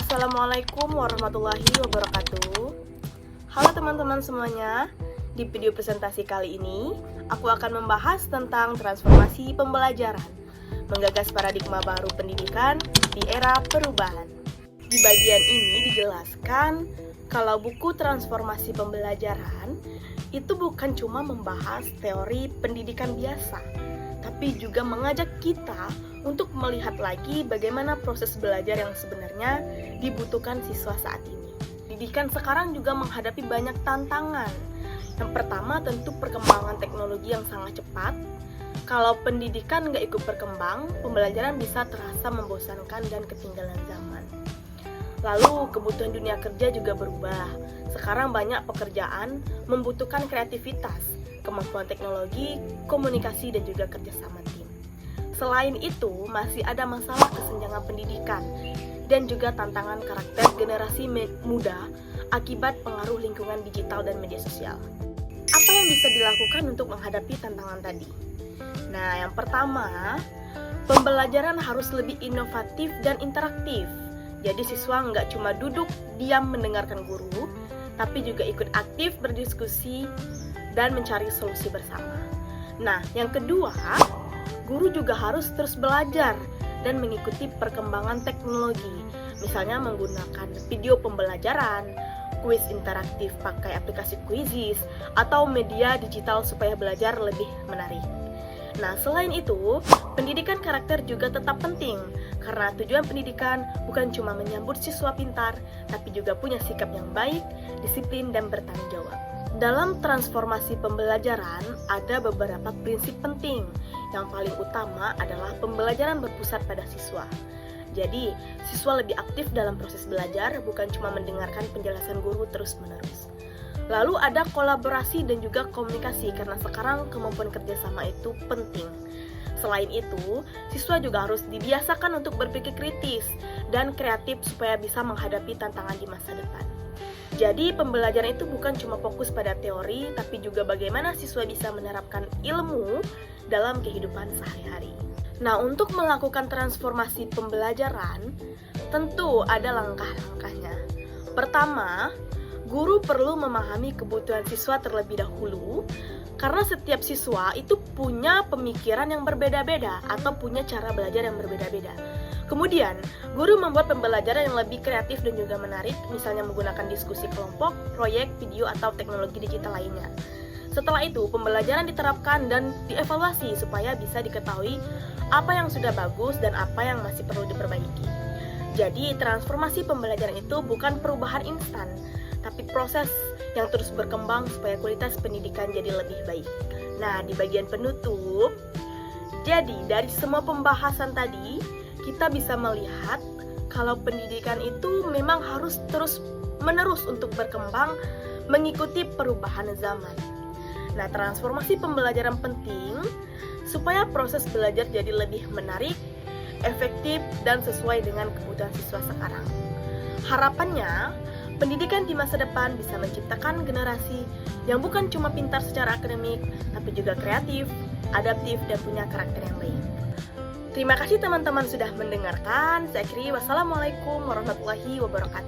Assalamualaikum warahmatullahi wabarakatuh. Halo teman-teman semuanya. Di video presentasi kali ini, aku akan membahas tentang transformasi pembelajaran, menggagas paradigma baru pendidikan di era perubahan. Di bagian ini dijelaskan kalau buku transformasi pembelajaran itu bukan cuma membahas teori pendidikan biasa, tapi juga mengajak kita untuk melihat lagi bagaimana proses belajar yang sebenarnya dibutuhkan siswa saat ini. Pendidikan sekarang juga menghadapi banyak tantangan. Yang pertama tentu perkembangan teknologi yang sangat cepat. Kalau pendidikan nggak ikut berkembang, pembelajaran bisa terasa membosankan dan ketinggalan zaman. Lalu kebutuhan dunia kerja juga berubah. Sekarang banyak pekerjaan membutuhkan kreativitas, kemampuan teknologi, komunikasi, dan juga kerjasama tim. Selain itu, masih ada masalah kesenjangan pendidikan dan juga tantangan karakter generasi muda akibat pengaruh lingkungan digital dan media sosial. Apa yang bisa dilakukan untuk menghadapi tantangan tadi? Nah, yang pertama, pembelajaran harus lebih inovatif dan interaktif. Jadi siswa nggak cuma duduk diam mendengarkan guru, tapi juga ikut aktif berdiskusi dan mencari solusi bersama. Nah, yang kedua, guru juga harus terus belajar dan mengikuti perkembangan teknologi, misalnya menggunakan video pembelajaran, kuis interaktif pakai aplikasi Quizizz, atau media digital supaya belajar lebih menarik. Nah, selain itu, pendidikan karakter juga tetap penting, karena tujuan pendidikan bukan cuma menyambut siswa pintar, tapi juga punya sikap yang baik, disiplin, dan bertanggung jawab. Dalam transformasi pembelajaran, ada beberapa prinsip penting. Yang paling utama adalah pembelajaran berpusat pada siswa. Jadi, siswa lebih aktif dalam proses belajar, bukan cuma mendengarkan penjelasan guru terus-menerus. Lalu ada kolaborasi dan juga komunikasi, karena sekarang kemampuan kerjasama itu penting. Selain itu, siswa juga harus dibiasakan untuk berpikir kritis dan kreatif supaya bisa menghadapi tantangan di masa depan. Jadi, pembelajaran itu bukan cuma fokus pada teori, tapi juga bagaimana siswa bisa menerapkan ilmu dalam kehidupan sehari-hari. Nah, untuk melakukan transformasi pembelajaran, tentu ada langkah-langkahnya. Pertama, guru perlu memahami kebutuhan siswa terlebih dahulu, karena setiap siswa itu punya pemikiran yang berbeda-beda atau punya cara belajar yang berbeda-beda. Kemudian, guru membuat pembelajaran yang lebih kreatif dan juga menarik, misalnya menggunakan diskusi kelompok, proyek, video, atau teknologi digital lainnya. Setelah itu, pembelajaran diterapkan dan dievaluasi supaya bisa diketahui apa yang sudah bagus dan apa yang masih perlu diperbaiki. Jadi, transformasi pembelajaran itu bukan perubahan instan, tapi proses yang terus berkembang supaya kualitas pendidikan jadi lebih baik. Nah, di bagian penutup, jadi dari semua pembahasan tadi, kita bisa melihat kalau pendidikan itu memang harus terus-menerus untuk berkembang mengikuti perubahan zaman. Nah, transformasi pembelajaran penting supaya proses belajar jadi lebih menarik, efektif, dan sesuai dengan kebutuhan siswa sekarang. Harapannya, pendidikan di masa depan bisa menciptakan generasi yang bukan cuma pintar secara akademik, tapi juga kreatif, adaptif, dan punya karakter yang baik. Terima kasih teman-teman sudah mendengarkan. Saya akhiri, wassalamualaikum warahmatullahi wabarakatuh.